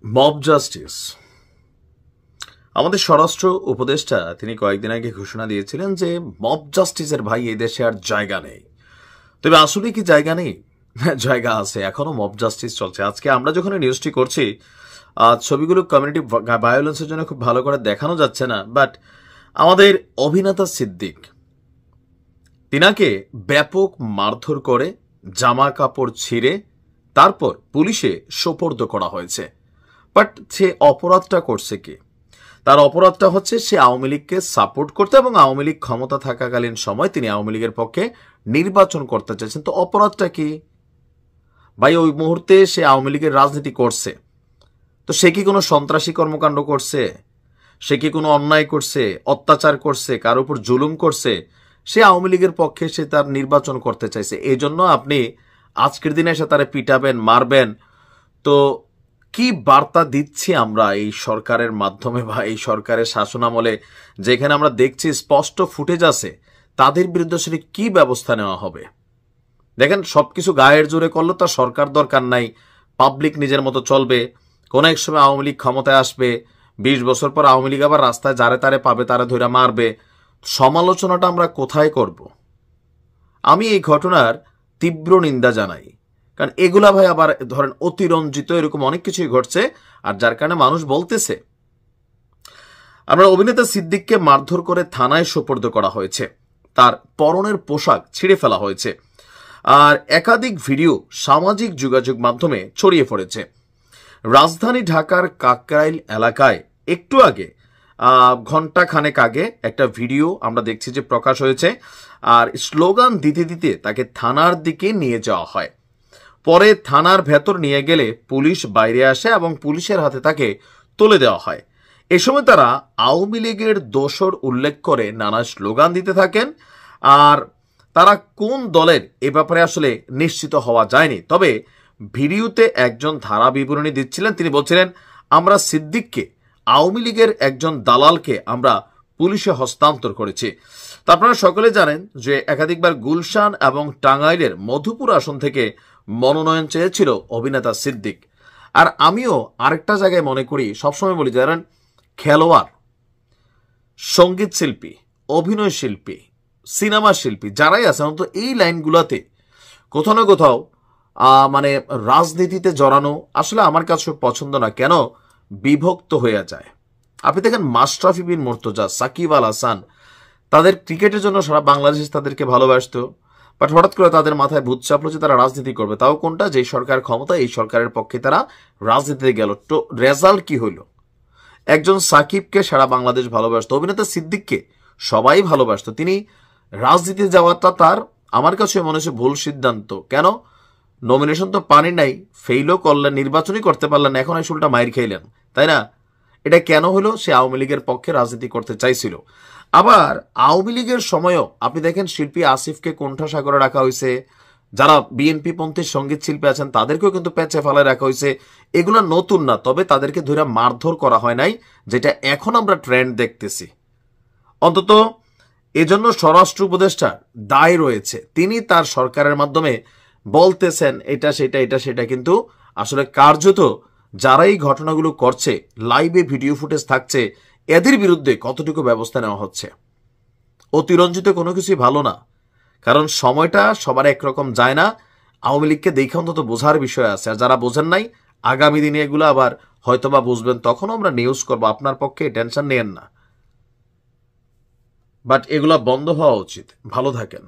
Mob justice. আমাদের স্বরাষ্ট্র উপদেষ্টা তিনি কয়েকদিন আগে ঘোষণা দিয়েছিলেন যে মব জাস্টিসের ভাই এই দেশে আর জায়গা নেই। তবে আসলে কি জায়গা নেই? জায়গা আছে, এখনো মব জাস্টিস চলছে। আজকে আমরা যখন নিউজটি করছি, ছবিগুলো কমিউনিটি ভায়োলেন্সের জন্য খুব ভালো করে দেখানো যাচ্ছে না, বাট আমাদের অভিনেতা সিদ্দিক তিনাকে ব্যাপক মারধর করে জামা কাপড় ছিঁড়ে তারপর পুলিশে সোপর্দ করা হয়েছে। বাট সে অপরাধটা করছে কি? তার অপরাধটা হচ্ছে সে আওয়ামী লীগকে সাপোর্ট করতে এবং আওয়ামী লীগ ক্ষমতা থাকাকালীন সময় তিনি আওয়ামী লীগের পক্ষে নির্বাচন করতে চাইছেন। তো অপরাধটা কি ভাই? ওই মুহূর্তে সে আওয়ামী লীগের রাজনীতি করছে, তো সে কি কোনো সন্ত্রাসী কর্মকাণ্ড করছে? সে কি কোনো অন্যায় করছে, অত্যাচার করছে, কার উপর জুলুম করছে? সে আওয়ামী লীগের পক্ষে সে তার নির্বাচন করতে চাইছে। এই জন্য আপনি আজকের দিনে এসে তারা পিটাবেন, মারবেন। তো কি বার্তা দিচ্ছি আমরা এই সরকারের মাধ্যমে বা এই সরকারের শাসনামলে, যেখানে আমরা দেখছি স্পষ্ট ফুটেজ আছে, তাদের বিরুদ্ধে আসলে কি ব্যবস্থা নেওয়া হবে? দেখেন, সবকিছু গায়ের জোরে করলে তো সরকার দরকার নাই, পাবলিক নিজের মতো চলবে। কোন এক সময় আওয়ামী লীগ ক্ষমতায় আসবে, 20 বছর পর আওয়ামী লীগ আবার রাস্তায় যারে তারে পাবে, তারা ধরে মারবে। সমালোচনাটা আমরা কোথায় করব? আমি এই ঘটনার তীব্র নিন্দা জানাই, কারণ এগুলা ভাই আবার ধরেন অতিরঞ্জিত এরকম অনেক কিছুই ঘটছে, আর যার কারণে মানুষ বলতেছে। আমরা অভিনেতা সিদ্দিককে মারধর করে থানায় সোপর্দ করা হয়েছে, তার পরনের পোশাক ছিঁড়ে ফেলা হয়েছে, আর একাধিক ভিডিও সামাজিক যোগাযোগ মাধ্যমে ছড়িয়ে পড়েছে। রাজধানী ঢাকার কাকরাইল এলাকায় একটু আগে, ঘন্টা খানেক আগে একটা ভিডিও আমরা দেখছি যে প্রকাশ হয়েছে, আর স্লোগান দিতে দিতে তাকে থানার দিকে নিয়ে যাওয়া হয়। পরে থানার ভেতর নিয়ে গেলে পুলিশ বাইরে আসে এবং পুলিশের হাতে তাকে তুলে দেওয়া হয়। এ সময় তারা আওয়ামী লীগের দোসর উল্লেখ করে নানা স্লোগান দিতে থাকেন, আর তারা কোন দলের এ ব্যাপারে আসলে নিশ্চিত হওয়া যায়নি। তবে ভিডিওতে একজন ধারা বিবরণী দিচ্ছিলেন, তিনি বলছিলেন, আমরা সিদ্দিককে আওয়ামী লীগের একজন দালালকে আমরা পুলিশে হস্তান্তর করেছি। তা আপনারা সকলে জানেন যে একাধিকবার গুলশান এবং টাঙ্গাইলের মধুপুর আসন থেকে মনোনয়ন চেয়েছিল অভিনেতা সিদ্দিক। আর আমিও আরেকটা জায়গায় মনে করি, সবসময় বলি, জানেন, খেলোয়াড়, সঙ্গীত শিল্পী, অভিনয় শিল্পী, সিনেমা শিল্পী যারাই আছে, অন্তত এই লাইনগুলোতে কোথাও না কোথাও মানে রাজনীতিতে জড়ানো আসলে আমার কাছে পছন্দ না। কেন বিভক্ত হয়ে যায়? আপনি দেখেন মাশরাফি বিন মুর্তজা, সাকিব আল হাসান, তাদের ক্রিকেটের জন্য সারা বাংলাদেশ তাদেরকে ভালোবাসতো, বাট হঠাৎ করে তাদের মাথায় ভূত চাপলো যে তারা রাজনীতি করবে, তাও কোনটা? যে সরকার ক্ষমতা, এই সরকারের পক্ষে তারা রাজনীতিতে গেল। তো রেজাল্ট কি হইল? একজন সাকিবকে সারা বাংলাদেশ ভালোবাসতো, অভিনেতা সিদ্দিককে সবাই ভালোবাসতো, তিনি রাজনীতি যাওয়াটা তার আমার কাছে মনে হচ্ছে ভুল সিদ্ধান্ত। কেন? নমিনেশন তো পানি নাই, ফেইলও করলেন, নির্বাচনই করতে পারলেন, এখন এই উল্টা মাইর খাইলেন, তাই না? এটা কেন হলো? সে আওয়ামী লীগের পক্ষে রাজনীতি করতে চাইছিল। আবার আওয়ামী লীগের সময়ও আপনি দেখেন শিল্পী আসিফকে কোণঠাসা রাখা হয়েছে, যারা বিএনপি পন্থী সঙ্গীত শিল্পী আছেন তাদেরকেও কিন্তু পেঁচে ফেলায় রাখা হয়েছে। এগুলো নতুন না, তবে তাদেরকে ধরে মারধর করা হয় নাই, যেটা এখন আমরা ট্রেন্ড দেখতেছি। অন্তত এজন্য স্বরাষ্ট্র উপদেষ্টার দায় রয়েছে, তিনি তার সরকারের মাধ্যমে বলতেছেন এটা সেটা এটা সেটা, কিন্তু আসলে কার্যত যারা এই ঘটনাগুলো করছে, লাইভে ভিডিও ফুটেজ থাকছে, এদের বিরুদ্ধে কতটুকু ব্যবস্থা নেওয়া হচ্ছে? অতিরঞ্জিত কোনো কিছুই ভালো না, কারণ সময়টা সবার একরকম যায় না। আওয়ামী লীগকে দেখে অন্তত বোঝার বিষয় আছে, আর যারা বোঝেন নাই আগামী দিনে এগুলো আবার হয়তোবা বুঝবেন, তখন আমরা নিউজ করবো, আপনার পক্ষে টেনশন নেন না। বাট এগুলা বন্ধ হওয়া উচিত। ভালো থাকেন।